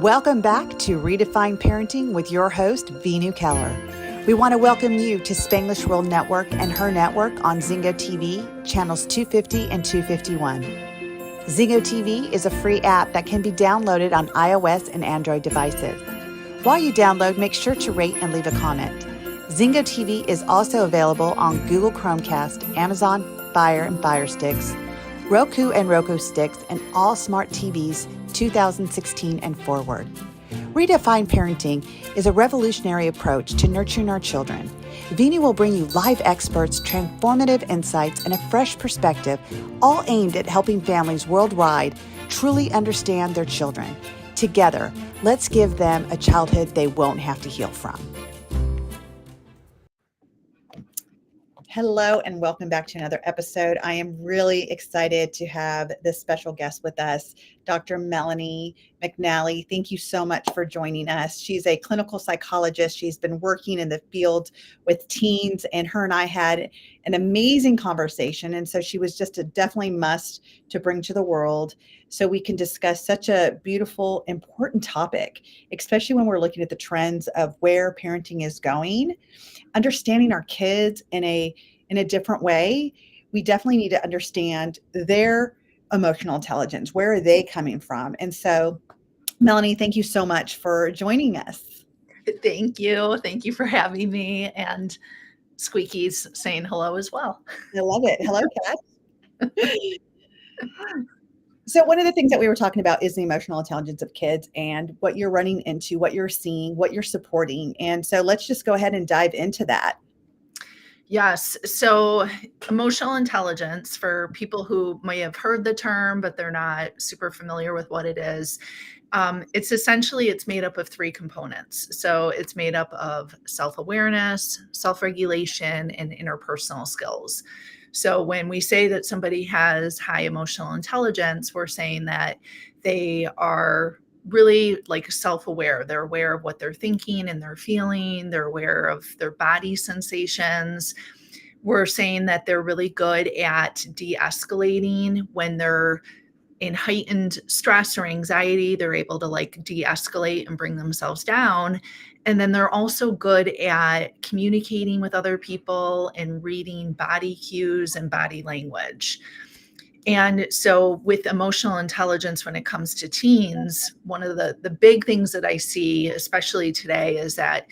Welcome back to Redefine Parenting with your host, Veenu Keller. We want to welcome you to Spanglish World Network and H.E.R Network on Zingo TV, channels 250 and 251. Zingo TV is a free app that can be downloaded on iOS and Android devices. While you download, make sure to rate and leave a comment. Zingo TV is also available on Google Chromecast, Amazon Fire and Fire Sticks, Roku and Roku Sticks, and all smart TVs 2016 and forward. Redefine Parenting is a revolutionary approach to nurturing our children. Veenu will bring you live experts, transformative insights, and a fresh perspective, all aimed at helping families worldwide truly understand their children. Together, let's give them a childhood they won't have to heal from. Hello and welcome back to another episode. I am really excited to have this special guest with us, Dr. Melanie McNally. Thank you so much for joining us. She's a clinical psychologist. She's been working in the field with teens, and her and I had an amazing conversation. And so she was just a definitely must to bring to the world so we can discuss such a beautiful, important topic, especially when we're looking at the trends of where parenting is going. Understanding our kids in a different way, we definitely need to understand their emotional intelligence. Where are they coming from? And so, Melanie, thank you so much for joining us. Thank you. Thank you for having me. And Squeaky's saying hello as well. I love it. Hello, Kat. So one of the things that we were talking about is the emotional intelligence of kids and what you're running into, what you're seeing, what you're supporting. And so let's just go ahead and dive into that. Yes. So emotional intelligence, for people who may have heard the term, but they're not super familiar with what it is, it's made up of three components. So it's made up of self-awareness, self-regulation, and interpersonal skills. So when we say that somebody has high emotional intelligence, we're saying that they are really like self-aware. They're aware of what they're thinking and they're feeling. They're aware of their body sensations. We're saying that they're really good at de-escalating when they're in heightened stress or anxiety. They're able to like de-escalate and bring themselves down. And then they're also good at communicating with other people and reading body cues and body language. And so with emotional intelligence, when it comes to teens, one of the big things that I see, especially today, is that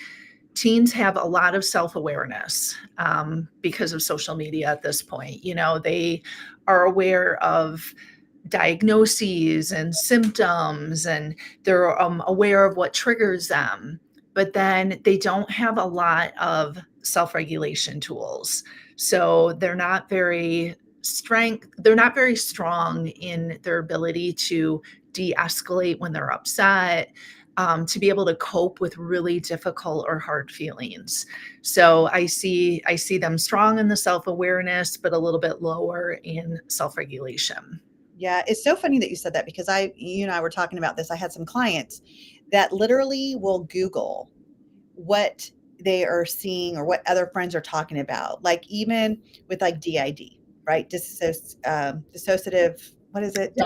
teens have a lot of self-awareness because of social media at this point. You know, they are aware of diagnoses and symptoms, and they're aware of what triggers them, but then they don't have a lot of self-regulation tools. So they're not very strong in their ability to de-escalate when they're upset, to be able to cope with really difficult or hard feelings. So I see them strong in the self-awareness, but a little bit lower in self-regulation. Yeah, it's so funny that you said that because you and I were talking about this. I had some clients that literally will Google what they are seeing or what other friends are talking about, like even with like DID, right? Dissociative, what is it?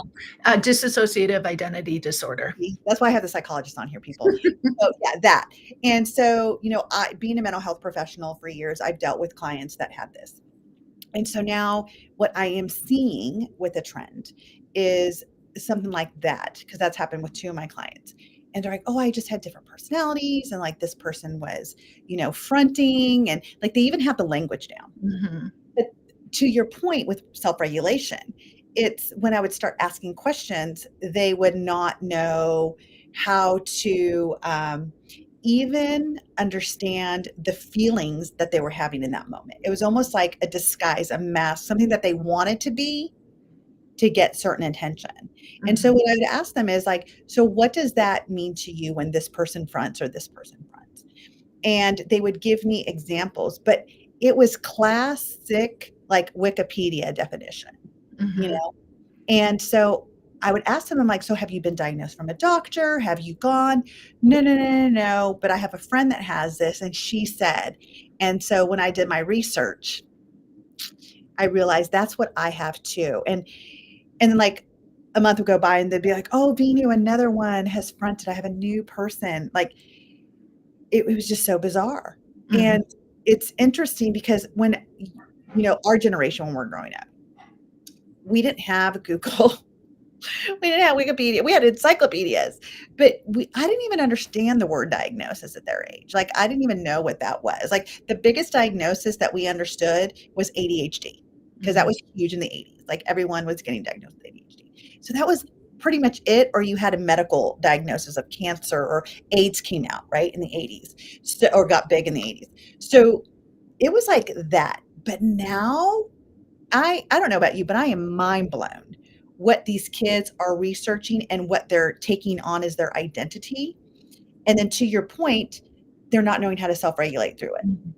Dissociative identity disorder. That's why I have the psychologist on here, people. So yeah, that. And so, being a mental health professional for years, I've dealt with clients that have this. And so now what I am seeing with a trend is something like that, because that's happened with two of my clients. And they're like, oh, I just had different personalities. And like this person was, fronting, and like they even have the language down. Mm-hmm. But to your point with self-regulation, it's when I would start asking questions, they would not know how to even understand the feelings that they were having in that moment. It was almost like a disguise, a mask, something that they wanted to be to get certain attention. Mm-hmm. And so what I would ask them is like, so what does that mean to you when this person fronts or this person fronts? And they would give me examples, but it was classic, like Wikipedia definition, Mm-hmm. And so I would ask them, I'm like, so have you been diagnosed from a doctor? Have you gone? No. But I have a friend that has this, and she said, and so when I did my research, I realized that's what I have too. And like a month would go by and they'd be like, oh, Veenu, another one has fronted. I have a new person. Like it was just so bizarre. Mhm. And it's interesting because when, our generation, when we're growing up, we didn't have Google. We didn't have Wikipedia. We had encyclopedias, but I didn't even understand the word diagnosis at their age. Like I didn't even know what that was. Like the biggest diagnosis that we understood was ADHD because that Mhm. was huge in the 80s. Like everyone was getting diagnosed with ADHD. So that was pretty much it, or you had a medical diagnosis of cancer or AIDS came out, right, in the 80s. So, or got big in the 80s. So it was like that. But now I don't know about you, but I am mind blown what these kids are researching and what they're taking on as their identity. And then to your point, they're not knowing how to self-regulate through it. Mhm.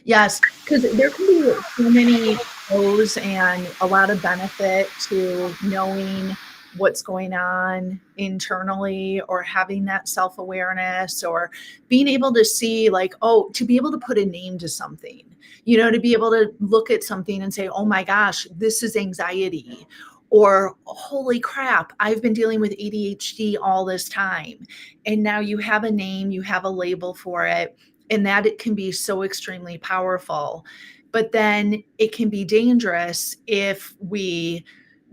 Yes, because there can be so many pros and a lot of benefit to knowing what's going on internally or having that self-awareness or being able to see like, oh, to be able to put a name to something, to be able to look at something and say, oh my gosh, this is anxiety. Or holy crap, I've been dealing with ADHD all this time. And now you have a name, you have a label for it, and that it can be so extremely powerful. But then it can be dangerous if we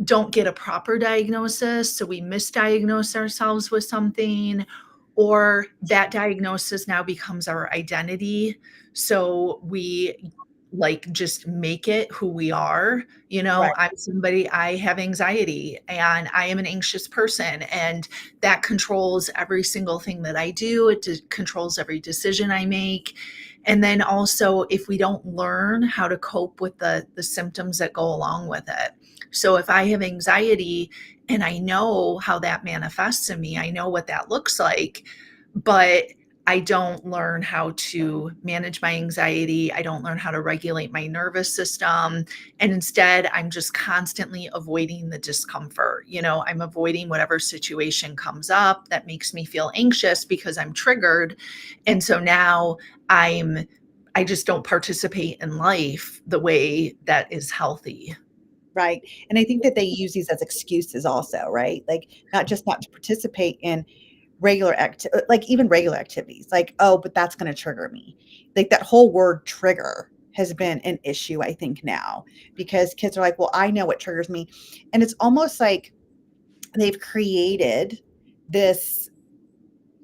don't get a proper diagnosis. So we misdiagnose ourselves with something, or that diagnosis now becomes our identity. So we like just make it who we are. Right. I'm somebody, I have anxiety and I am an anxious person, and that controls every single thing that I do. It controls every decision I make. And then also, if we don't learn how to cope with the symptoms that go along with it. So if I have anxiety and I know how that manifests in me, I know what that looks like, but I don't learn how to manage my anxiety. I don't learn how to regulate my nervous system. And instead, I'm just constantly avoiding the discomfort. I'm avoiding whatever situation comes up that makes me feel anxious because I'm triggered. And so now I just don't participate in life the way that is healthy. Right. And I think that they use these as excuses also, right? Like not just not to participate in like even regular activities, like, oh, but that's going to trigger me. Like that whole word trigger has been an issue, I think, now because kids are like, well, I know what triggers me. And it's almost like they've created this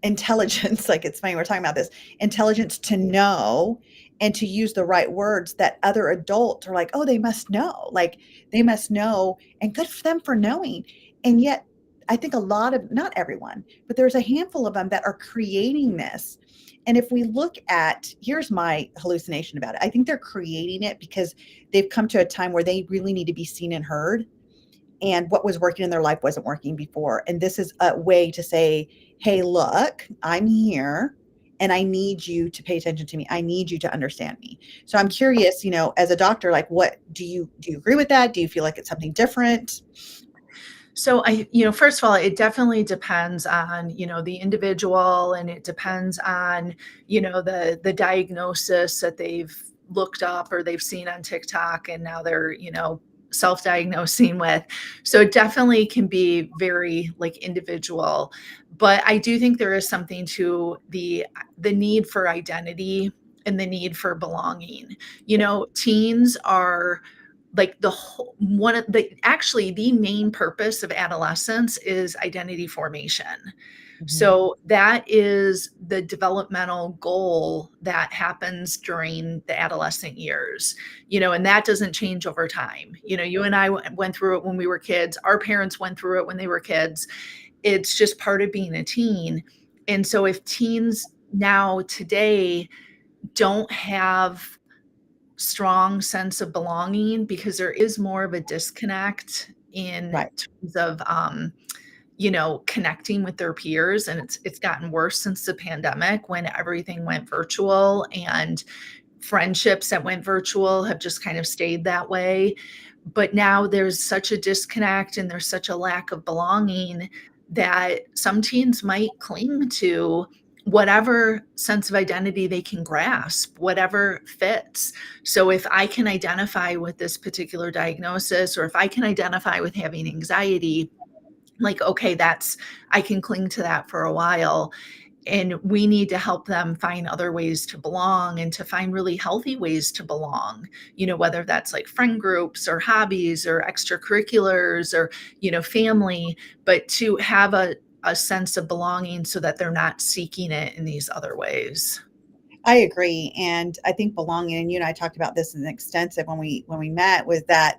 intelligence, like it's funny we're talking about this intelligence to know and to use the right words that other adults are like, oh, they must know, like they must know, and good for them for knowing. And yet I think a lot of, not everyone, but there's a handful of them that are creating this. And if we look at, here's my hallucination about it, I think they're creating it because they've come to a time where they really need to be seen and heard, and what was working in their life wasn't working before. And this is a way to say, hey, look, I'm here and I need you to pay attention to me. I need you to understand me. So I'm curious, as a doctor, like what do you agree with that? Do you feel like it's something different? So first of all, it definitely depends on, the individual, and it depends on, the diagnosis that they've looked up or they've seen on TikTok and now they're, self-diagnosing with. So it definitely can be very like individual. But I do think there is something to the need for identity and the need for belonging. Teens are like the whole one of the actually the main purpose of adolescence is identity formation. Mhm. So that is the developmental goal that happens during the adolescent years, and that doesn't change over time. You and I went through it when we were kids. Our parents went through it when they were kids. It's just part of being a teen. And so if teens now today don't have strong sense of belonging, because there is more of a disconnect in Right. terms of connecting with their peers, and it's gotten worse since the pandemic when everything went virtual, and friendships that went virtual have just kind of stayed that way. But now there's such a disconnect and there's such a lack of belonging that some teens might cling to whatever sense of identity they can grasp, whatever fits. So if I can identify with this particular diagnosis, or if I can identify with having anxiety, like, okay, that's, I can cling to that for a while. And we need to help them find other ways to belong and to find really healthy ways to belong, whether that's like friend groups or hobbies or extracurriculars or, family, but to have a sense of belonging so that they're not seeking it in these other ways. I agree. And I think belonging, and you and I talked about this in extensive when we met, was that,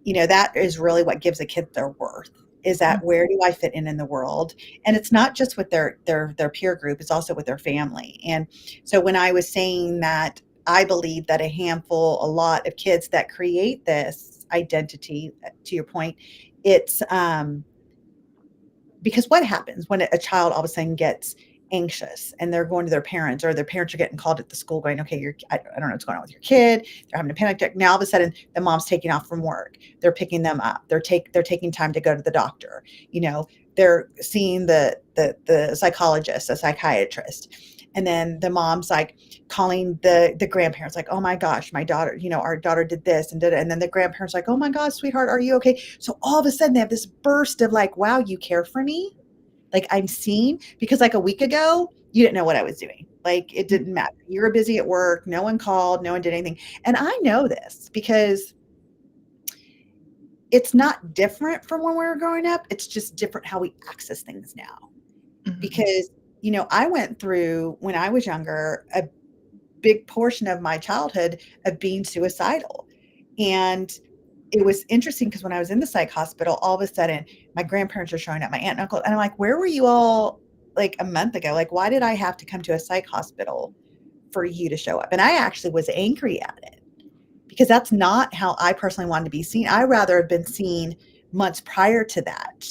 that is really what gives a kid their worth, is that where do I fit in the world? And it's not just with their peer group, it's also with their family. And so when I was saying that I believe that a lot of kids that create this identity, to your point, it's because what happens when a child all of a sudden gets anxious and they're going to their parents, or their parents are getting called at the school going, okay, I don't know what's going on with your kid. They're having a panic attack. Now all of a sudden the mom's taking off from work. They're picking them up. They're taking time to go to the doctor. They're seeing the psychologist, the psychiatrist. And then the mom's like calling the grandparents, like, oh my gosh, my daughter, our daughter did this and did it. And then the grandparents like, oh my gosh, sweetheart, are you okay? So all of a sudden they have this burst of like, wow, you care for me. Like I'm seen, because like a week ago, you didn't know what I was doing. Like it didn't matter. You were busy at work. No one called. No one did anything. And I know this because it's not different from when we were growing up. It's just different how we access things now. Because, I went through, when I was younger, a big portion of my childhood of being suicidal. And it was interesting because when I was in the psych hospital, all of a sudden my grandparents are showing up, my aunt and uncle, and I'm like, where were you all like a month ago? Like, why did I have to come to a psych hospital for you to show up? And I actually was angry at it because that's not how I personally wanted to be seen. I rather have been seen months prior to that.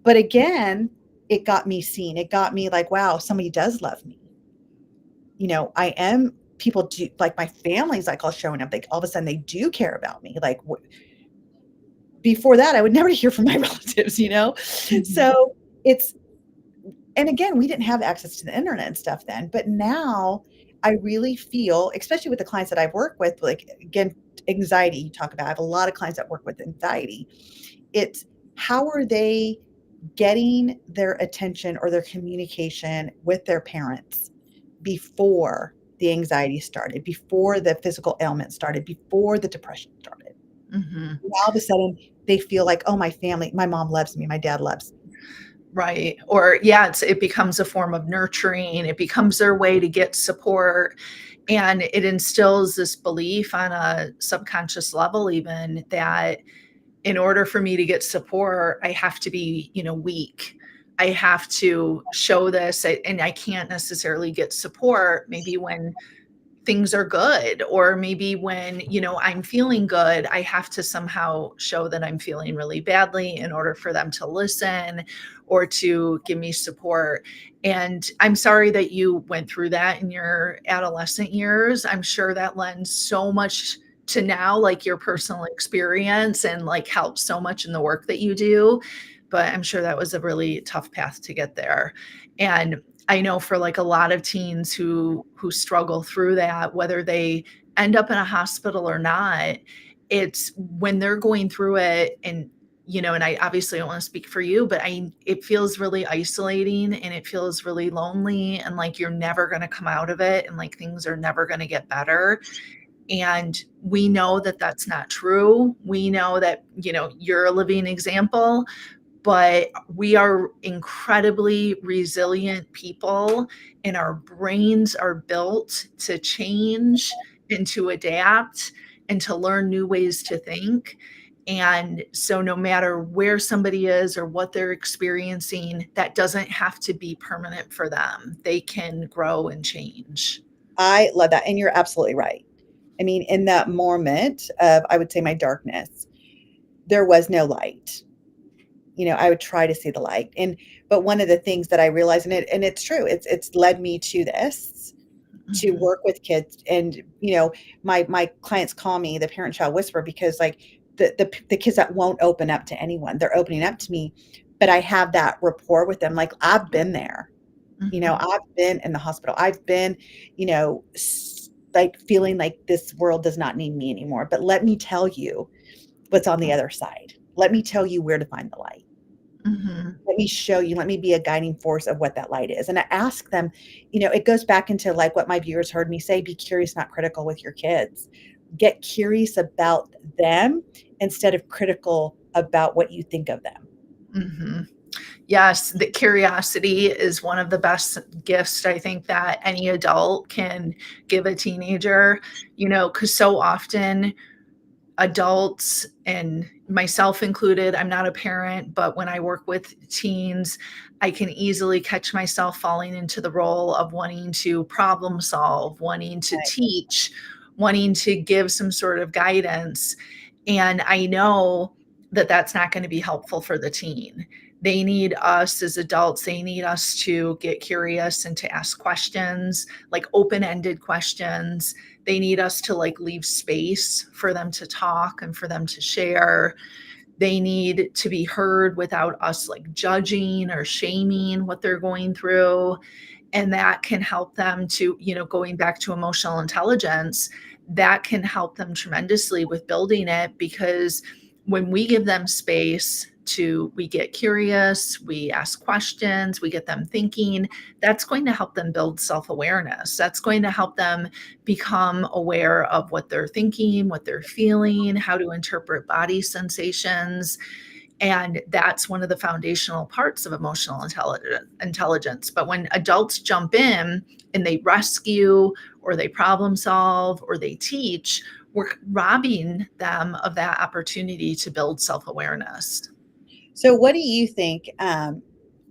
But again, it got me seen. It got me like, wow, somebody does love me. People do, like my family's like all showing up. Like all of a sudden they do care about me. Like before that, I would never hear from my relatives, So and again, we didn't have access to the internet and stuff then, but now I really feel, especially with the clients that I've worked with, like again, anxiety you talk about. I have a lot of clients that work with anxiety. It's how are they getting their attention or their communication with their parents before the anxiety started, before the physical ailment started, before the depression started. All of a sudden they feel like, oh, my family, my mom loves me, my dad loves me. Right. Or it becomes a form of nurturing. It becomes their way to get support. And it instills this belief on a subconscious level, even, that in order for me to get support, I have to be, weak. I have to show this, and I can't necessarily get support maybe when things are good, or maybe when, I'm feeling good, I have to somehow show that I'm feeling really badly in order for them to listen or to give me support. And I'm sorry that you went through that in your adolescent years. I'm sure that lends so much to now, like your personal experience, and like helps so much in the work that you do. But I'm sure that was a really tough path to get there. And I know for like a lot of teens who struggle through that, whether they end up in a hospital or not, it's when they're going through it. And and I obviously don't want to speak for you, but it feels really isolating, and it feels really lonely, and like you're never going to come out of it, and like things are never going to get better. And we know that that's not true. We know that, you're a living example, but we are incredibly resilient people, and our brains are built to change and to adapt and to learn new ways to think. And so no matter where somebody is or what they're experiencing, that doesn't have to be permanent for them. They can grow and change. I love that. And you're absolutely right. I mean, in that moment of, I would say, my darkness, there was no light. I would try to see the light. But one of the things that I realized, and it's true, it's led me to this, to work with kids. And, my clients call me the parent child whisperer, because like the kids that won't open up to anyone, they're opening up to me, but I have that rapport with them. Like I've been there, I've been in the hospital. I've been, like feeling like this world does not need me anymore. But let me tell you what's on the other side. let me tell you where to find the light. Mhm. Let me show you, let me be a guiding force of what that light is. And I ask them, it goes back into like what my viewers heard me say, be curious, not critical with your kids. Get curious about them instead of critical about what you think of them. Mhm. Yes, the curiosity is one of the best gifts I think that any adult can give a teenager, because so often adults, and myself included, I'm not a parent, but when I work with teens, I can easily catch myself falling into the role of wanting to problem solve, wanting to Right. teach, wanting to give some sort of guidance. And I know that that's not going to be helpful for the teen. They need us as adults, they need us to get curious and to ask questions, like open-ended questions. They need us to like leave space for them to talk and for them to share. They need to be heard without us like judging or shaming what they're going through. And that can help them to, going back to emotional intelligence, that can help them tremendously with building it, because when we give them space to, we get curious, we ask questions, we get them thinking, that's going to help them build self-awareness. That's going to help them become aware of what they're thinking, what they're feeling, how to interpret body sensations. And that's one of the foundational parts of emotional intelligence. But when adults jump in and they rescue or they problem solve or they teach, we're robbing them of that opportunity to build self-awareness. So, what do you think,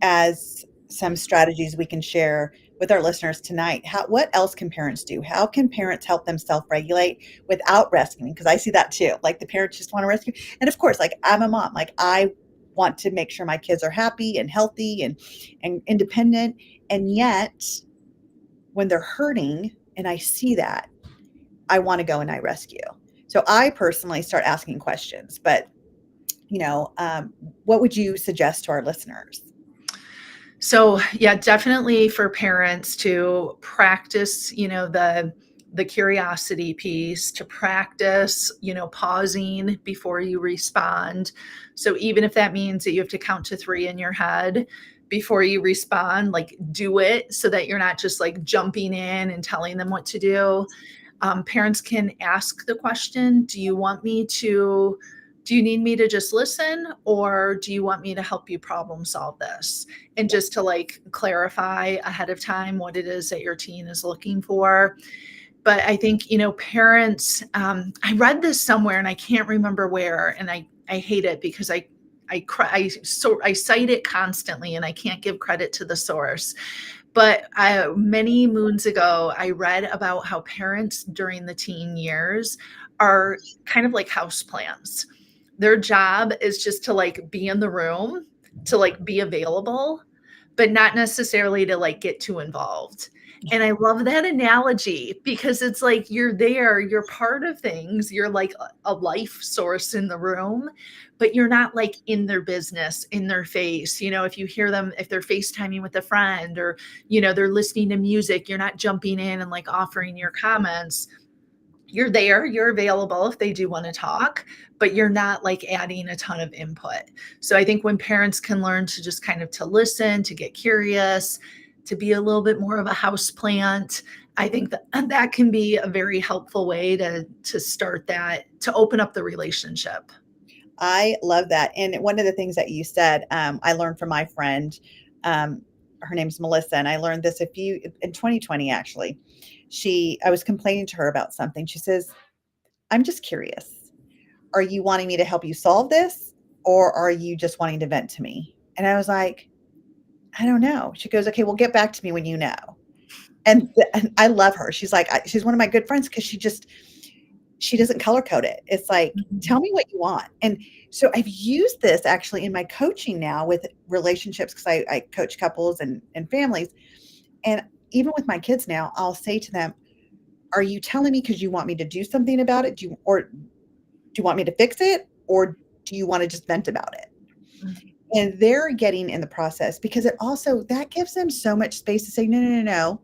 as some strategies we can share with our listeners tonight? What else can parents do? How can parents help them self-regulate without rescuing? Because I see that too. Like the parents just want to rescue, and of course, like I'm a mom. Like I want to make sure my kids are happy and healthy and independent, and yet when they're hurting, and I see that, I want to go and I rescue. So I personally start asking questions, but what would you suggest to our listeners? So yeah, definitely for parents to practice, the curiosity piece, to practice, pausing before you respond. So even if that means that you have to count to 3 in your head before you respond, like do it so that you're not just like jumping in and telling them what to do. Parents can ask the question, do you need me to just listen, or do you want me to help you problem solve this? And just to like clarify ahead of time what it is that your teen is looking for. But I think, parents, I read this somewhere and I can't remember where, and I hate it because I cite it constantly and I can't give credit to the source. But many moons ago, I read about how parents during the teen years are kind of like houseplants. Their job is just to like be in the room, to like be available, but not necessarily to like get too involved. And I love that analogy because it's like you're there, you're part of things, you're like a life source in the room, but you're not like in their business, in their face. If you hear them, if they're FaceTiming with a friend or, they're listening to music, you're not jumping in and like offering your comments. You're there, you're available if they do want to talk, but you're not like adding a ton of input. So I think when parents can learn to just kind of to listen, to get curious, to be a little bit more of a house plant, I think that can be a very helpful way to start that, to open up the relationship. I love that. And one of the things that you said, I learned from my friend, her name's Melissa, and I learned this in 2020, actually. I was complaining to her about something. She says, I'm just curious. Are you wanting me to help you solve this? Or are you just wanting to vent to me? And I was like, I don't know. She goes, okay, well, get back to me when you know. And I love her. She's like, she's one of my good friends because she doesn't color code it. It's like, tell me what you want. And so I've used this actually in my coaching now with relationships, because I coach couples and families. And even with my kids now, I'll say to them, are you telling me because you want me to do something about it? Or do you want me to fix it? Or do you want to just vent about it? And they're getting in the process, because that gives them so much space to say, no, no, no, no.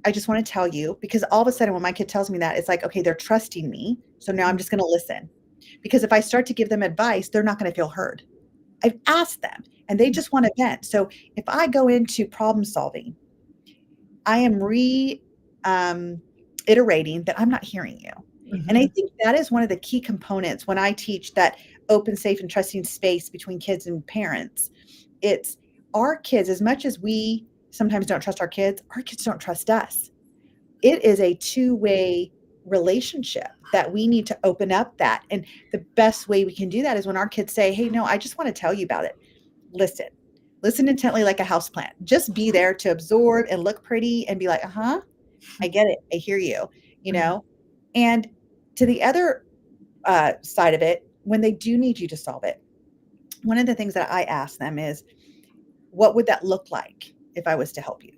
I just want to tell you, because all of a sudden when my kid tells me that, it's like, okay, they're trusting me. So now I'm just going to listen. Because if I start to give them advice, they're not going to feel heard. I've asked them and they just want to vent. So if I go into problem solving, I am iterating that I'm not hearing you. And I think that is one of the key components when I teach that open, safe, and trusting space between kids and parents. It's our kids, as much as we sometimes don't trust our kids don't trust us. It is a two-way relationship that we need to open up that. And the best way we can do that is when our kids say, hey, no, I just want to tell you about it. Listen intently like a houseplant. Just be there to absorb and look pretty and be like, I get it. I hear you, you know? And to the other side of it, when they do need you to solve it, one of the things that I ask them is, what would that look like if I was to help you?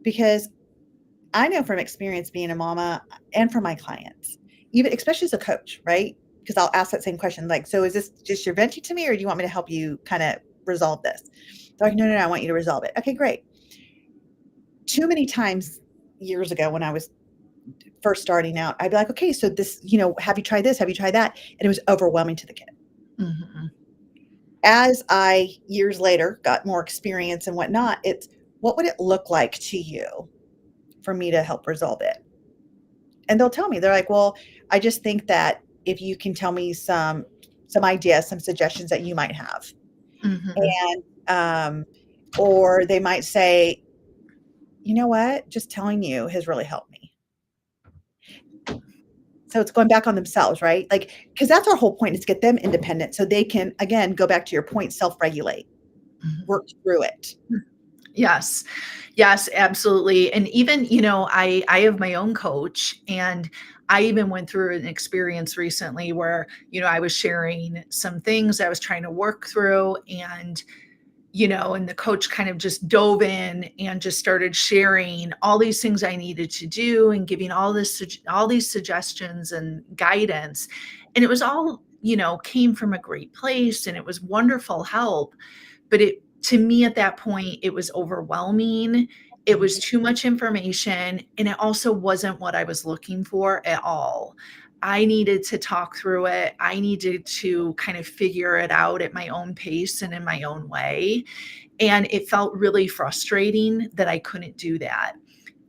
Because I know from experience being a mama and from my clients, even especially as a coach, right? Because I'll ask that same question, like, so is this just your venting to me, or do you want me to help you kind of resolve this? They're like, no, I want you to resolve it. Okay, great. Too many times years ago when I was first starting out, I'd be like, okay, so this, have you tried this? Have you tried that? And it was overwhelming to the kid. Mm-hmm. As I, years later, got more experience and whatnot, it's, what would it look like to you for me to help resolve it? And they'll tell me, they're like, well, I just think that if you can tell me some ideas, some suggestions that you might have. And, or they might say, you know what, just telling you has really helped me. So it's going back on themselves, right? Like, because that's our whole point, is get them independent so they can, again, go back to your point, self-regulate, work through it. Yes, absolutely. And even, I have my own coach, and I even went through an experience recently where, I was sharing some things I was trying to work through, and and the coach kind of just dove in and just started sharing all these things I needed to do and giving all these suggestions and guidance. And it was all, came from a great place, and it was wonderful help. But to me at that point, it was overwhelming. It was too much information. And it also wasn't what I was looking for at all. I needed to talk through it. I needed to kind of figure it out at my own pace and in my own way. And it felt really frustrating that I couldn't do that.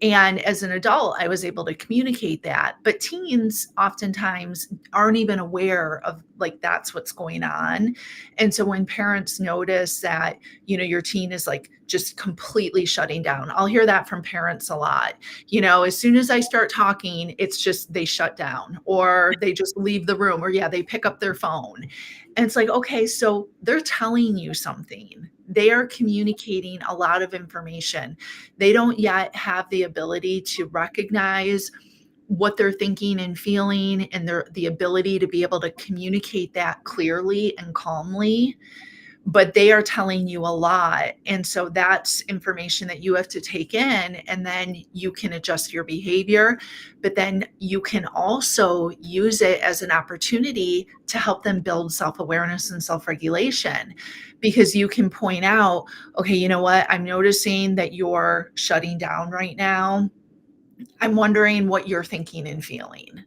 And as an adult, I was able to communicate that. But teens oftentimes aren't even aware of, like, that's what's going on. And so when parents notice that, your teen is like just completely shutting down, I'll hear that from parents a lot. As soon as I start talking, it's just they shut down, or they just leave the room, or they pick up their phone. And it's like, okay, so they're telling you something. They are communicating a lot of information. They don't yet have the ability to recognize what they're thinking and feeling, and the ability to be able to communicate that clearly and calmly. But they are telling you a lot. And so that's information that you have to take in, and then you can adjust your behavior. But then you can also use it as an opportunity to help them build self-awareness and self-regulation, because you can point out, okay, you know what? I'm noticing that you're shutting down right now. I'm wondering what you're thinking and feeling.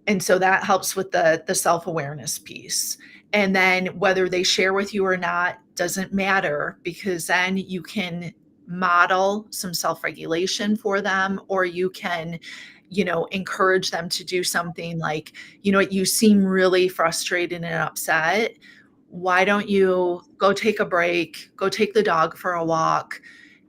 And so that helps with the self-awareness piece. And then whether they share with you or not doesn't matter, because then you can model some self-regulation for them, or you can, encourage them to do something like, you seem really frustrated and upset. Why don't you go take a break, go take the dog for a walk?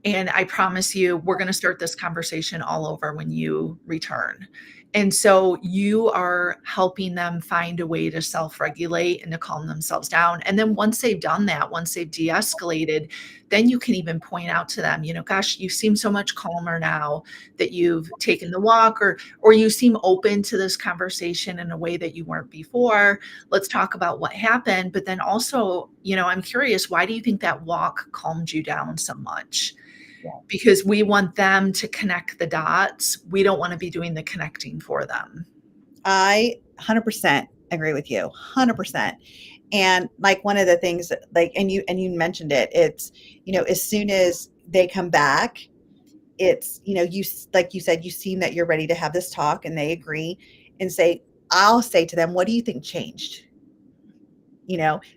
And I promise you, we're going to start this conversation all over when you return. And so you are helping them find a way to self-regulate and to calm themselves down. And then once they've done that, once they've de-escalated, then you can even point out to them, gosh, you seem so much calmer now that you've taken the walk, or you seem open to this conversation in a way that you weren't before. Let's talk about what happened. But then also, I'm curious, why do you think that walk calmed you down so much? Because we want them to connect the dots. We don't want to be doing the connecting for them. I 100% agree with you, 100%. And like one of the things, like, and you mentioned it, it's, as soon as they come back, it's, you, like you said, you seem that you're ready to have this talk, and they agree and say, I'll say to them, what do you think changed?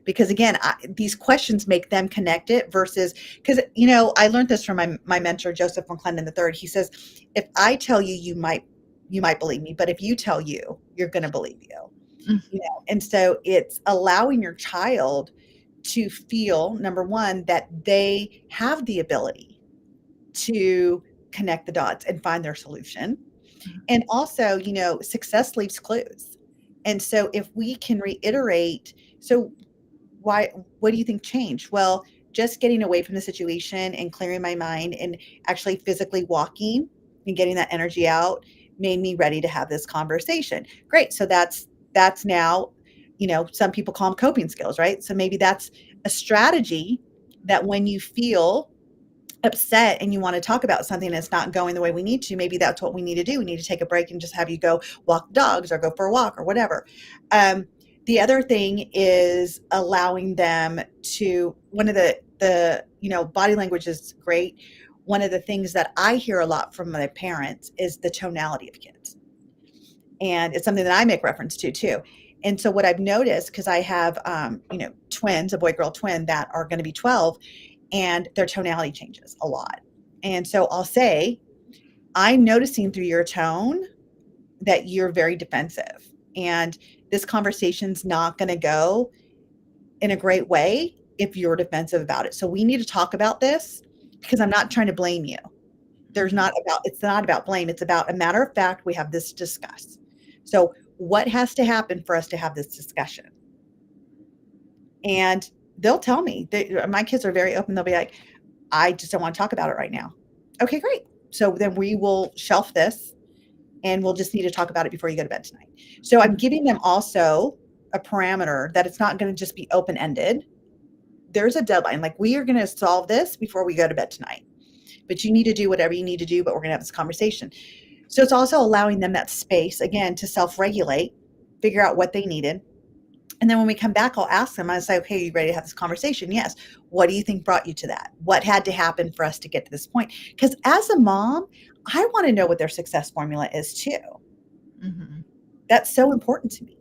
Because again, these questions make them connect it versus, because, I learned this from my mentor, Joseph McClendon III. He says, if I tell you, you might believe me, but if you tell you, you're going to believe you. Mm. And so it's allowing your child to feel, number one, that they have the ability to connect the dots and find their solution. And also, success leaves clues. And so if we can reiterate, so what do you think changed? Well, just getting away from the situation and clearing my mind and actually physically walking and getting that energy out made me ready to have this conversation. Great. So that's now, some people call them coping skills, right? So maybe that's a strategy that when you feel upset and you want to talk about something that's not going the way we need to, maybe that's what we need to do. We need to take a break and just have you go walk dogs or go for a walk or whatever. The other thing is allowing them to, one of the body language is great. One of the things that I hear a lot from my parents is the tonality of kids. And it's something that I make reference to too. And so what I've noticed, because I have, twins, a boy-girl twin that are going to be 12, and their tonality changes a lot. And so I'll say, I'm noticing through your tone that you're very defensive. And this conversation's not going to go in a great way if you're defensive about it. So we need to talk about this, because I'm not trying to blame you. It's not about blame. It's about, a matter of fact, we have this to discuss. So what has to happen for us to have this discussion? And they'll tell me, my kids are very open. They'll be like, I just don't want to talk about it right now. Okay, great. So then we will shelf this and we'll just need to talk about it before you go to bed tonight. So I'm giving them also a parameter that it's not going to just be open-ended. There's a deadline. Like, we are going to solve this before we go to bed tonight, but you need to do whatever you need to do, but we're going to have this conversation. So it's also allowing them that space, again, to self-regulate, figure out what they needed. And then when we come back, I'll ask them, I say, okay, are you ready to have this conversation? Yes. What do you think brought you to that? What had to happen for us to get to this point? Because as a mom, I want to know what their success formula is too. Mm-hmm. That's so important to me.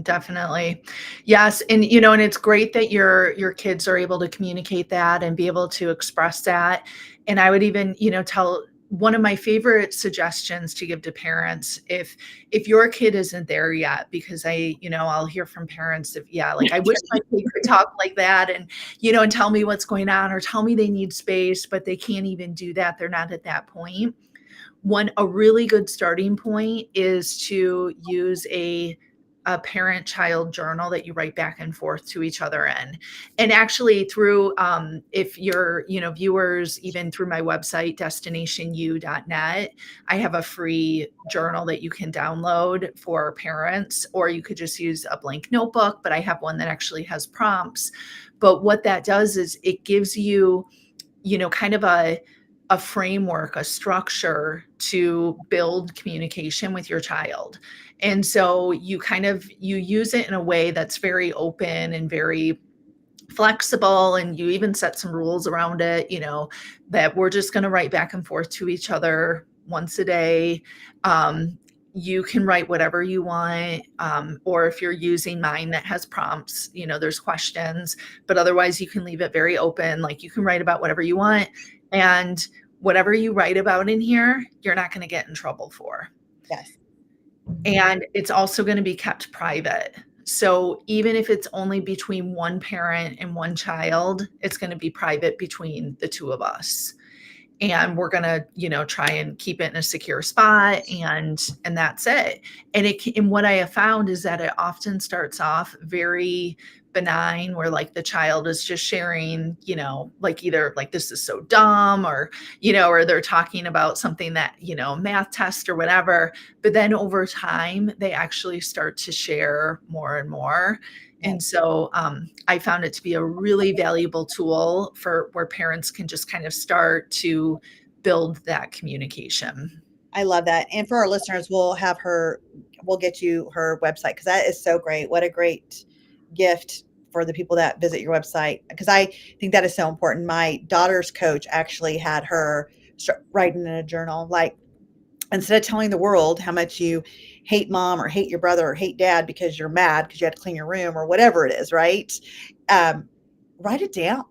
Definitely. Yes. And, and it's great that your kids are able to communicate that and be able to express that. And I would even, tell, one of my favorite suggestions to give to parents, if your kid isn't there yet, because I'll hear from parents like, I wish my kid could talk like that and, and tell me what's going on, or tell me they need space, but they can't even do that. They're not at that point. A really good starting point is to use a parent-child journal that you write back and forth to each other in. And actually through, if you're, viewers, even through my website, destinationu.net, I have a free journal that you can download for parents, or you could just use a blank notebook, but I have one that actually has prompts. But what that does is it gives you, kind of a framework, a structure to build communication with your child. And so you use it in a way that's very open and very flexible. And you even set some rules around it, that we're just going to write back and forth to each other once a day. You can write whatever you want. Or if you're using mine that has prompts, there's questions, but otherwise you can leave it very open. Like, you can write about whatever you want. And whatever you write about in here, you're not going to get in trouble for. Yes. And it's also going to be kept private. So even if it's only between one parent and one child, it's going to be private between the two of us. And we're going to, try and keep it in a secure spot, and that's it. And what I have found is that it often starts off very benign, where like the child is just sharing, like either like, this is so dumb, or, or they're talking about something that, math test or whatever. But then over time, they actually start to share more and more. And so I found it to be a really valuable tool for where parents can just kind of start to build that communication. I love that. And for our listeners, we'll get you her website, because that is so great. What a great gift for the people that visit your website, because I think that is so important. My daughter's coach actually had her writing in a journal, like, instead of telling the world how much you hate mom or hate your brother or hate dad because you're mad because you had to clean your room or whatever it is, right? Write it down.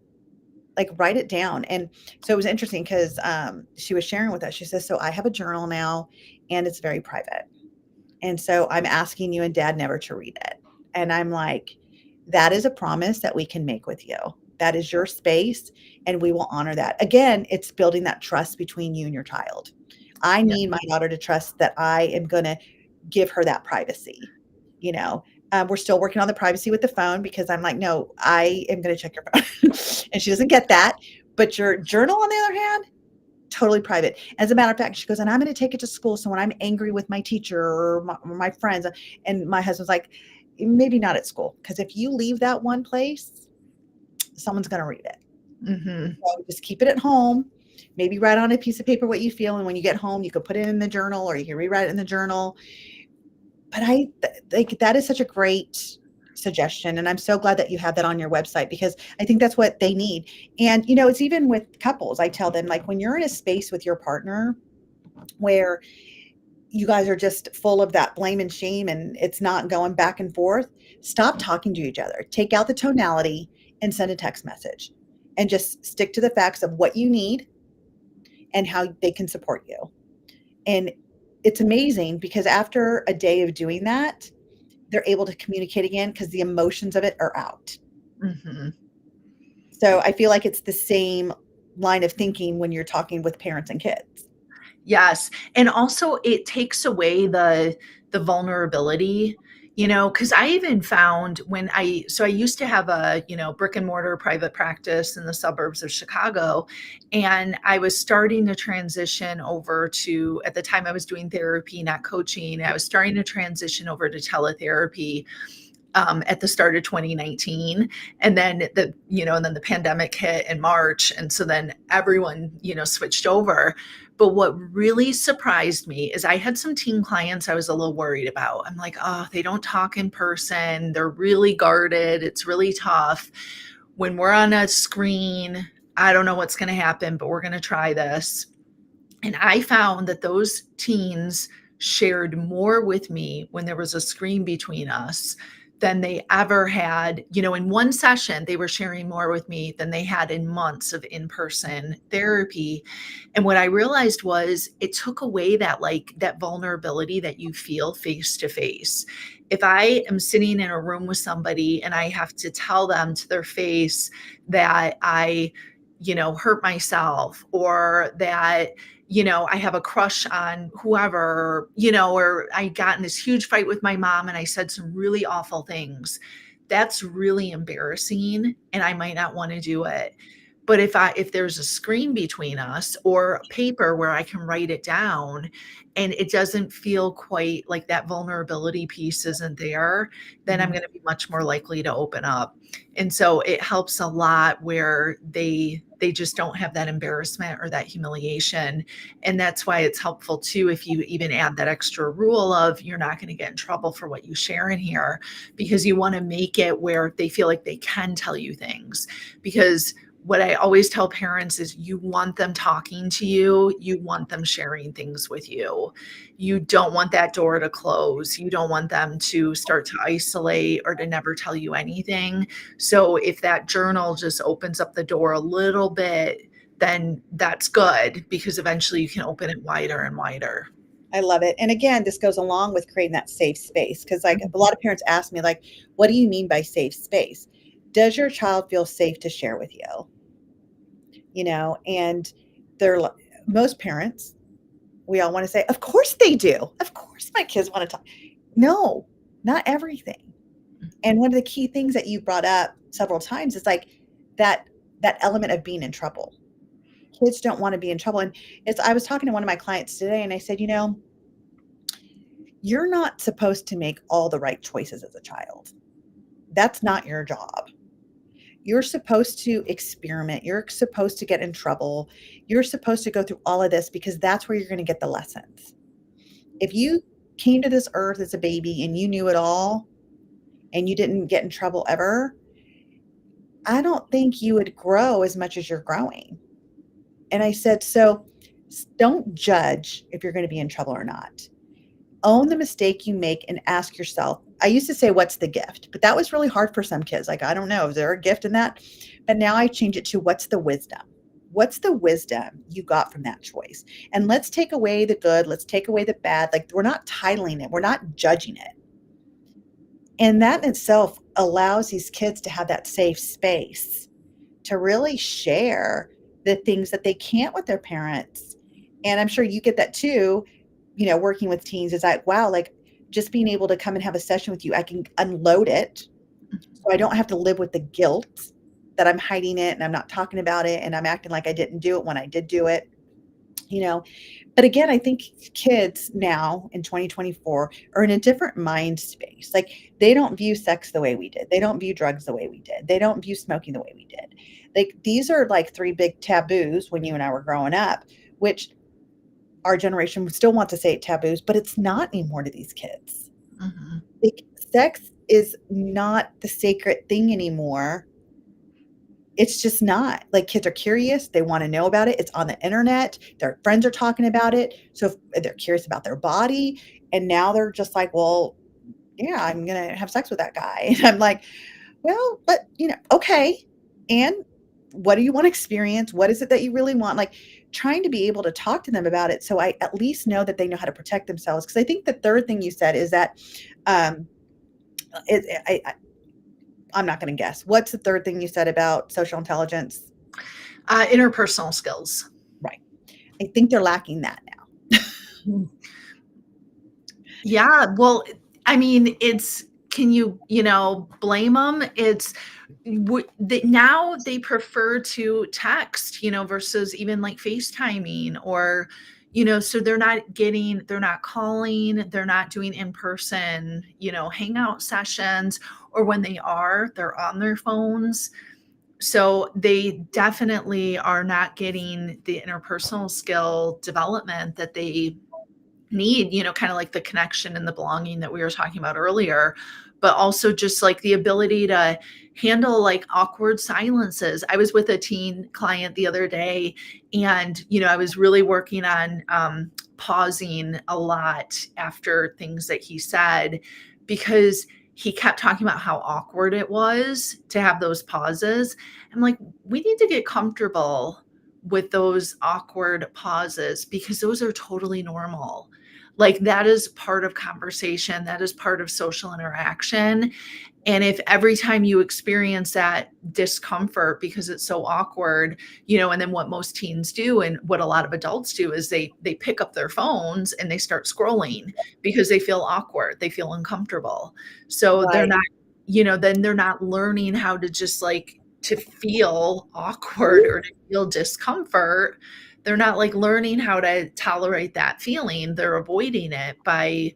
Like, write it down. And so it was interesting because she was sharing with us. She says, so I have a journal now and it's very private. And so I'm asking you and dad never to read it. And I'm like, that is a promise that we can make with you. That is your space and we will honor that. Again, it's building that trust between you and your child. I Yeah. need my daughter to trust that I am going to give her that privacy. You know, we're still working on the privacy with the phone because I'm like, no, I am going to check your phone. And she doesn't get that. But your journal, on the other hand, totally private. As a matter of fact, she goes, and I'm going to take it to school. So when I'm angry with my teacher or my friends, and my husband's like, maybe not at school. Because if you leave that one place, someone's going to read it. Mm-hmm. So just keep it at home. Maybe write on a piece of paper what you feel. And when you get home, you can put it in the journal or you can rewrite it in the journal. But I think that is such a great suggestion. And I'm so glad that you have that on your website because I think that's what they need. And, it's even with couples, I tell them, like, when you're in a space with your partner where you guys are just full of that blame and shame and it's not going back and forth, stop talking to each other. Take out the tonality and send a text message and just stick to the facts of what you need and how they can support you. And it's amazing because after a day of doing that, they're able to communicate again because the emotions of it are out. Mm-hmm. So I feel like it's the same line of thinking when you're talking with parents and kids. Yes. And also it takes away the vulnerability, because I even found so I used to have a, brick and mortar private practice in the suburbs of Chicago. And I was starting to transition over to, at the time I was doing therapy, not coaching. I was starting to transition over to teletherapy. At the start of 2019, and then the pandemic hit in March, and so then everyone switched over. But what really surprised me is I had some teen clients I was a little worried about. I'm like, oh, they don't talk in person, they're really guarded, it's really tough. When we're on a screen, I don't know what's going to happen, but we're going to try this. And I found that those teens shared more with me when there was a screen between us than they ever had. In one session, they were sharing more with me than they had in months of in-person therapy. And what I realized was it took away that vulnerability that you feel face to face. If I am sitting in a room with somebody and I have to tell them to their face that I, hurt myself, or that I have a crush on whoever, or I got in this huge fight with my mom and I said some really awful things. That's really embarrassing and I might not want to do it. But if there's a screen between us or paper where I can write it down and it doesn't feel quite like that vulnerability piece isn't there, then I'm going to be much more likely to open up. And so it helps a lot where they just don't have that embarrassment or that humiliation. And that's why it's helpful too, if you even add that extra rule of you're not going to get in trouble for what you share in here, because you want to make it where they feel like they can tell you things. Because what I always tell parents is you want them talking to you. You want them sharing things with you. You don't want that door to close. You don't want them to start to isolate or to never tell you anything. So if that journal just opens up the door a little bit, then that's good, because eventually you can open it wider and wider. I love it. And again, this goes along with creating that safe space. Because like a lot of parents ask me, like, what do you mean by safe space? Does your child feel safe to share with you? And most parents, we all want to say, of course they do. Of course my kids want to talk. No, not everything. And one of the key things that you brought up several times is like that element of being in trouble. Kids don't want to be in trouble. And I was talking to one of my clients today and I said, you're not supposed to make all the right choices as a child. That's not your job. You're supposed to experiment. You're supposed to get in trouble. You're supposed to go through all of this because that's where you're going to get the lessons. If you came to this earth as a baby and you knew it all and you didn't get in trouble ever, I don't think you would grow as much as you're growing. And I said, so don't judge if you're going to be in trouble or not. Own the mistake you make and ask yourself. I used to say, what's the gift? But that was really hard for some kids. Like, I don't know, is there a gift in that? But now I change it to, what's the wisdom? What's the wisdom you got from that choice? And let's take away the good. Let's take away the bad. Like, we're not titling it. We're not judging it. And that in itself allows these kids to have that safe space to really share the things that they can't with their parents. And I'm sure you get that too, working with teens, is like, wow, like just being able to come and have a session with you, I can unload it. So I don't have to live with the guilt that I'm hiding it and I'm not talking about it and I'm acting like I didn't do it when I did do it. But again, I think kids now in 2024 are in a different mind space. Like, they don't view sex the way we did. They don't view drugs the way we did. They don't view smoking the way we did. Like, these are like three big taboos when you and I were growing up, which our generation would still want to say taboos, but it's not anymore to these kids. Mm-hmm. Like, sex is not the sacred thing anymore. It's just not. Like, kids are curious. They want to know about it. It's on the internet. Their friends are talking about it. So if they're curious about their body, and now they're just like, well, yeah, I'm going to have sex with that guy. And I'm like, well, but okay. And what do you want to experience? What is it that you really want? Like, trying to be able to talk to them about it. So I at least know that they know how to protect themselves. Cause I think the third thing you said is that, I'm not going to guess. What's the third thing you said about social intelligence? Interpersonal skills. Right. I think they're lacking that now. Yeah. Well, I mean, can you blame them? Now they prefer to text, versus even like FaceTiming or, so they're not calling, they're not doing in-person, hangout sessions, or when they are, they're on their phones. So they definitely are not getting the interpersonal skill development that they need, kind of like the connection and the belonging that we were talking about earlier, but also just like the ability to handle like awkward silences. I was with a teen client the other day, and I was really working on pausing a lot after things that he said, because he kept talking about how awkward it was to have those pauses. I'm like, we need to get comfortable with those awkward pauses, because those are totally normal. Like, that is part of conversation, that is part of social interaction. And if every time you experience that discomfort because it's so awkward, and then what most teens do and what a lot of adults do is they pick up their phones and they start scrolling because they feel awkward, they feel uncomfortable. So they're Right. not, then they're not learning how to just like to feel awkward or to feel discomfort. They're not like learning how to tolerate that feeling. They're avoiding it by,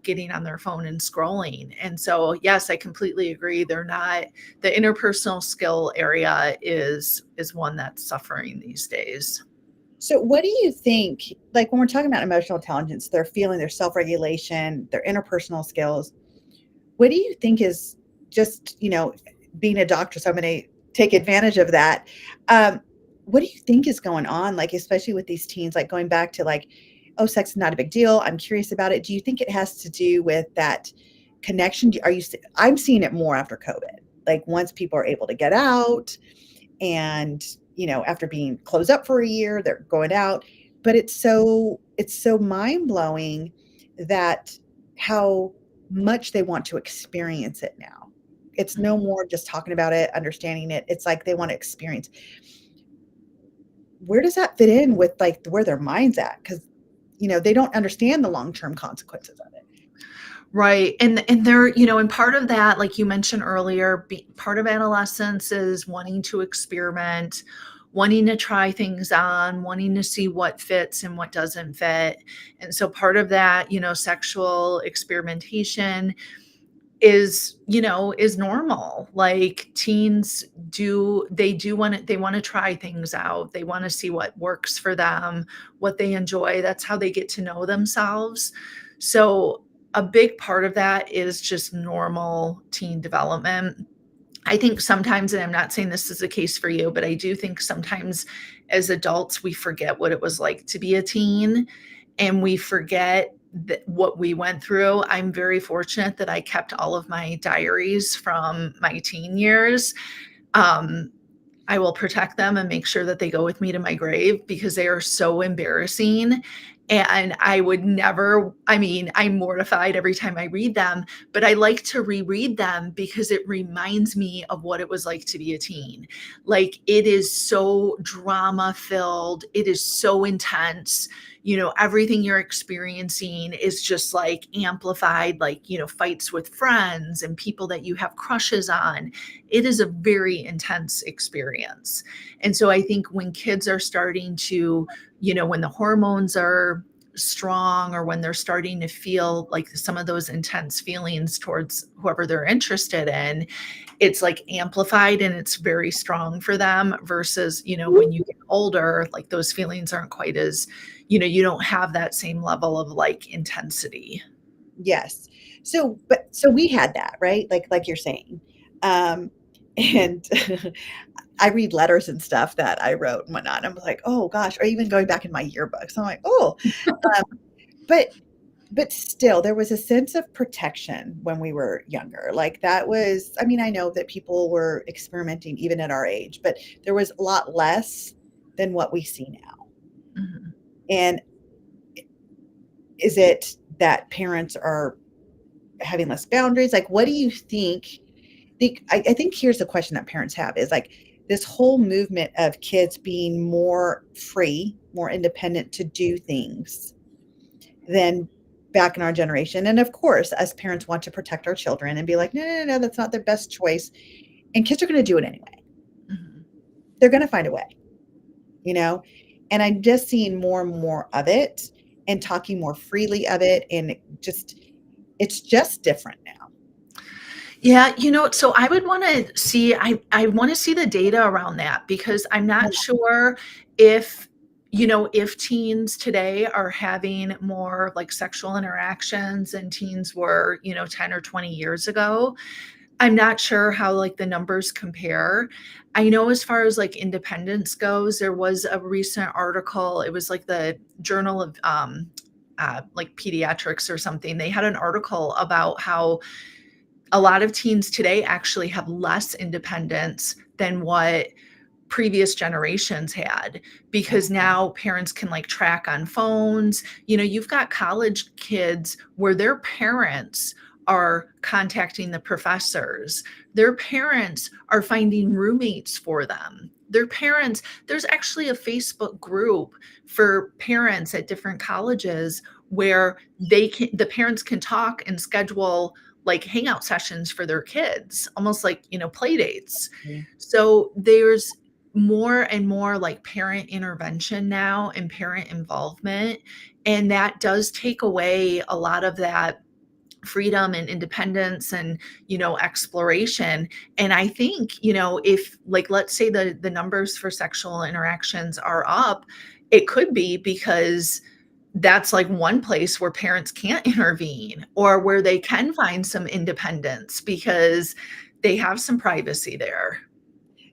getting on their phone and scrolling. And so, yes, I completely agree. They're not, the interpersonal skill area is one that's suffering these days. So what do you think, like when we're talking about emotional intelligence, their feeling, their self-regulation, their interpersonal skills, what do you think is just, being a doctor, so I'm going to take advantage of that. What do you think is going on? Like, especially with these teens, like going back to like, oh, sex is not a big deal. I'm curious about it. Do you think it has to do with that connection? I'm seeing it more after COVID. Like, once people are able to get out and, after being closed up for a year, they're going out. But it's so mind blowing that how much they want to experience it now. It's no more just talking about it, understanding it. It's like they want to experience. Where does that fit in with like where their mind's at? Because they don't understand the long-term consequences of it. Right. And they're, and part of that, like you mentioned earlier, part of adolescence is wanting to experiment, wanting to try things on, wanting to see what fits and what doesn't fit. And so part of that, sexual experimentation is normal. Like, teens they want to try things out. They want to see what works for them, what they enjoy. That's how they get to know themselves. So a big part of that is just normal teen development. I think sometimes, and I'm not saying this is the case for you, but I do think sometimes as adults, we forget what it was like to be a teen, and we forget what we went through. I'm very fortunate that I kept all of my diaries from my teen years. I will protect them and make sure that they go with me to my grave because they are so embarrassing. And I would never, I mean, I'm mortified every time I read them, but I like to reread them because it reminds me of what it was like to be a teen. Like, it is so drama filled, it is so intense. Everything you're experiencing is just like amplified, like, fights with friends and people that you have crushes on. It is a very intense experience. And so I think when kids are starting to, when the hormones are strong, or when they're starting to feel like some of those intense feelings towards whoever they're interested in, it's like amplified and it's very strong for them versus, when you get older, like those feelings aren't quite as, you don't have that same level of like intensity. Yes. So we had that, right? Like you're saying. And I read letters and stuff that I wrote and whatnot. And I'm like, oh gosh, or even going back in my yearbooks. I'm like, oh, but still there was a sense of protection when we were younger. Like that was, I mean, I know that people were experimenting even at our age, but there was a lot less than what we see now. Mhm. And is it that parents are having less boundaries? Like, what do you think? I think here's the question that parents have is like this whole movement of kids being more free, more independent to do things than back in our generation. And of course, as parents want to protect our children and be like, no, that's not the best choice. And kids are going to do it anyway. Mhm. They're going to find a way, and I'm just seeing more and more of it and talking more freely of it. And it's just different now. Yeah, so I would want to see, I want to see the data around that because I'm not sure if, if teens today are having more like sexual interactions than teens were, 10 or 20 years ago. I'm not sure how like the numbers compare. I know as far as like independence goes, there was a recent article. It was like the Journal of like Pediatrics or something. They had an article about how a lot of teens today actually have less independence than what previous generations had, because now parents can like track on phones. You've got college kids where their parents are contacting the professors. Their parents are finding roommates for them. There's actually a Facebook group for parents at different colleges where the parents can talk and schedule like hangout sessions for their kids, almost like, play dates. Mhm. So there's more and more like parent intervention now and parent involvement. And that does take away a lot of that freedom and independence and, exploration. And I think, if like, let's say the numbers for sexual interactions are up, it could be because that's like one place where parents can't intervene or where they can find some independence because they have some privacy there.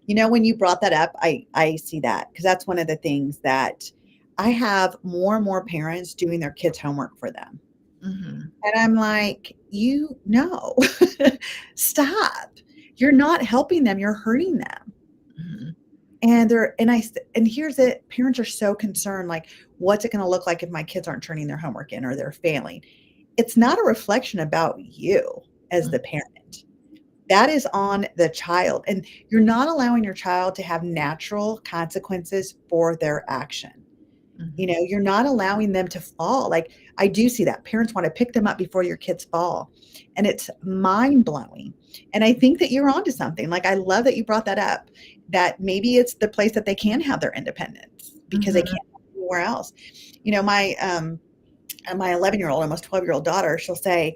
When you brought that up, I see that because that's one of the things that I have more and more parents doing their kids' homework for them. Mhm. And I'm like, no, stop. You're not helping them. You're hurting them. Mhm. And here's it. Parents are so concerned, like, what's it going to look like if my kids aren't turning their homework in or they're failing? It's not a reflection about you as the parent. That is on the child. And you're not allowing your child to have natural consequences for their action. Mhm. You're not allowing them to fall. Like, I do see that parents want to pick them up before your kids fall. And it's mind blowing. And I think that you're onto something. Like, I love that you brought that up, that maybe it's the place that they can have their independence because they Mhm. can't have it anywhere else. My 11-year-old, almost 12-year-old daughter, she'll say,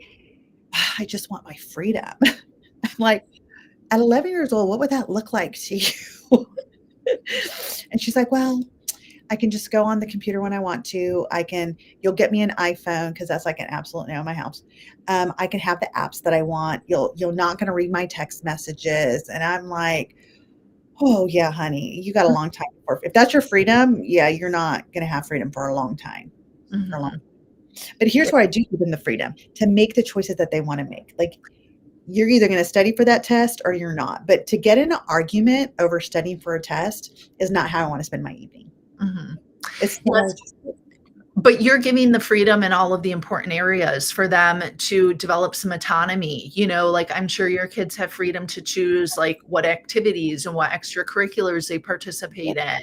I just want my freedom. I'm like, at 11 years old, what would that look like to you? And she's like, well, I can just go on the computer when I want to. You'll get me an iPhone because that's like an absolute no in my house. I can have the apps that I want. You're not going to read my text messages. And I'm like, oh yeah, honey, you got a long time before. If that's your freedom, yeah, you're not going to have freedom for a long time. For a long Mhm. But here's where I do give them the freedom to make the choices that they want to make. Like, you're either going to study for that test or you're not. But to get in an argument over studying for a test is not how I want to spend my evening. Mm-hmm. It's Yes. But you're giving the freedom in all of the important areas for them to develop some autonomy. Like, I'm sure your kids have freedom to choose like what activities and what extracurriculars they participate in.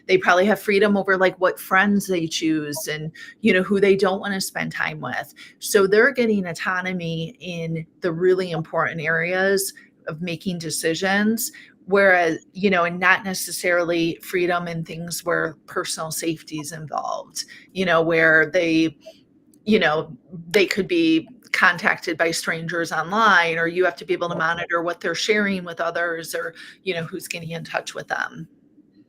They probably have freedom over like what friends they choose and, who they don't want to spend time with. So they're getting autonomy in the really important areas of making decisions. Whereas, and not necessarily freedom in things where personal safety is involved, where they could be contacted by strangers online, or you have to be able to monitor what they're sharing with others, or, who's getting in touch with them.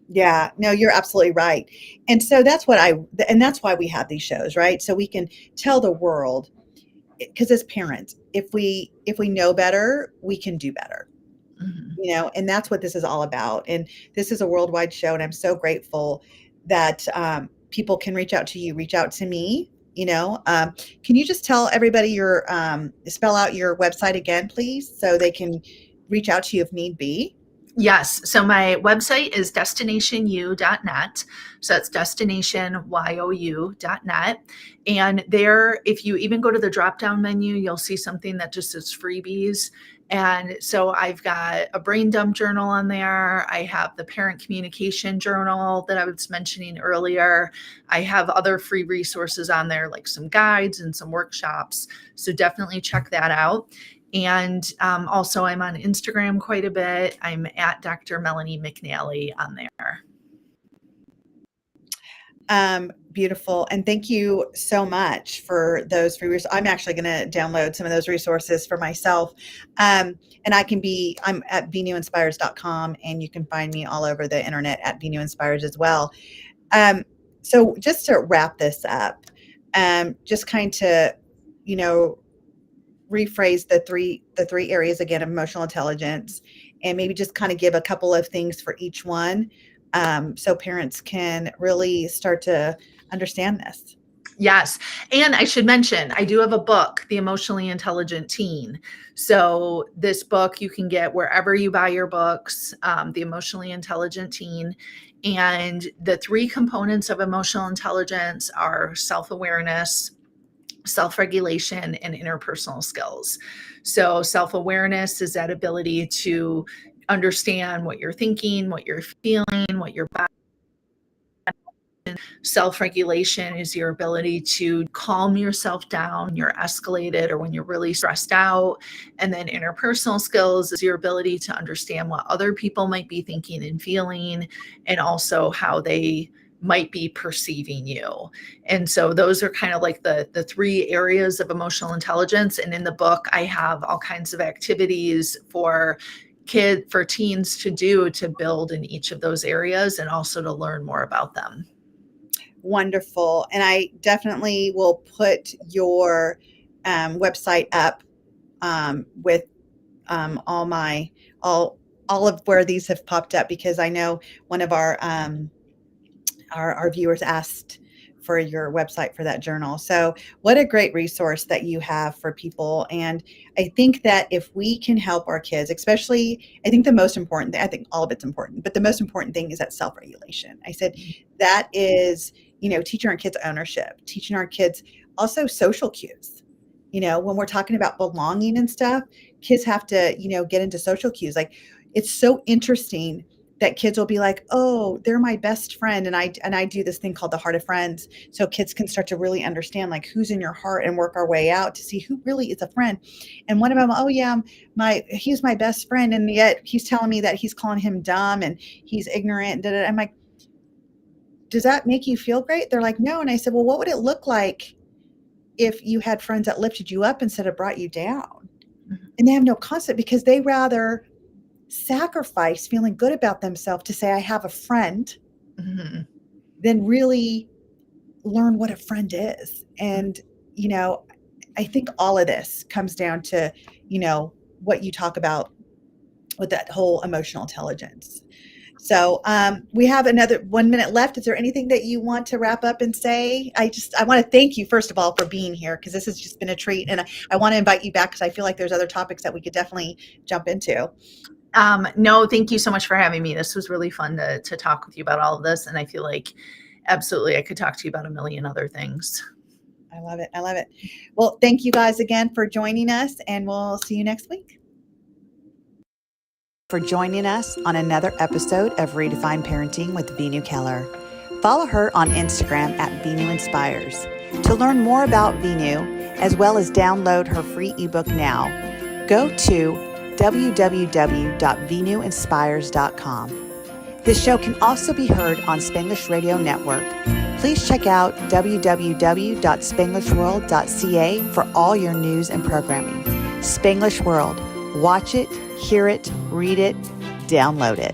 Yeah, no, you're absolutely right. And so that's why we have these shows, right? So we can tell the world, because as parents, if we know better, we can do better. Mm-hmm. And that's what this is all about. And this is a worldwide show. And I'm so grateful that people can reach out to you, reach out to me. Can you just tell everybody spell out your website again, please, so they can reach out to you if need be? Yes. So my website is destinationyou.net. So that's destinationyou.net. And there, if you even go to the drop down menu, you'll see something that just says freebies. And so I've got a brain dump journal on there. I have the parent communication journal that I was mentioning earlier. I have other free resources on there, like some guides and some workshops. So definitely check that out. And also, I'm on Instagram quite a bit. I'm at Dr. Melanie McNally on there. Beautiful. And thank you so much for those free resources. I'm actually going to download some of those resources for myself. And I'm at veenuinspires.com, and you can find me all over the internet at Veenu Inspires as well. So just to wrap this up, just kind of, rephrase the three areas again of emotional intelligence, and maybe just kind of give a couple of things for each one, so parents can really start to understand this. Yes. And I should mention, I do have a book, The Emotionally Intelligent Teen. So this book you can get wherever you buy your books, The Emotionally Intelligent Teen. And the three components of emotional intelligence are self-awareness, self-regulation, and interpersonal skills. So self-awareness is that ability to understand what you're thinking, what you're feeling, what your body. Self-regulation is your ability to calm yourself down, you're escalated, or when you're really stressed out. And then interpersonal skills is your ability to understand what other people might be thinking and feeling, and also how they might be perceiving you. And so those are kind of like the three areas of emotional intelligence. And in the book, I have all kinds of activities for teens to do to build in each of those areas, and also to learn more about them. Wonderful. And I definitely will put your website up with all of where these have popped up, because I know one of our viewers asked for your website for that journal. So what a great resource that you have for people. And I think that if we can help our kids, especially, I think the most important thing, I think all of it's important, but the most important thing is that self-regulation. I said that is, teaching our kids ownership, teaching our kids also social cues. When we're talking about belonging and stuff, kids have to, get into social cues. Like, it's so interesting that kids will be like, oh, they're my best friend. And I do this thing called the Heart of Friends. So kids can start to really understand like who's in your heart and work our way out to see who really is a friend. And one of them, oh yeah, he's my best friend. And yet he's telling me that he's calling him dumb and he's ignorant. I'm like, does that make you feel great? They're like, no. And I said, well, what would it look like if you had friends that lifted you up instead of brought you down? And they have no concept, because they rather sacrifice feeling good about themselves to say I have a friend, than really learn what a friend is. And I think all of this comes down to what you talk about with that whole emotional intelligence. So we have another 1 minute left. Is there anything that you want to wrap up and say? I want to thank you, first of all, for being here, because this has just been a treat. And I want to invite you back because I feel like there's other topics that we could definitely jump into. No, thank you so much for having me. This was really fun to talk with you about all of this. And I feel like absolutely I could talk to you about a million other things. I love it. I love it. Well, thank you guys again for joining us, and we'll see you next week. For joining us on another episode of Redefine Parenting with Veenu Keller. Follow her on Instagram at Veenu Inspires. To learn more about Veenu, as well as download her free ebook now, go to www.veenuinspires.com. This show can also be heard on Spanglish Radio Network. Please check out www.spanglishworld.ca for all your news and programming. Spanglish World. Watch it, hear it, read it, download it.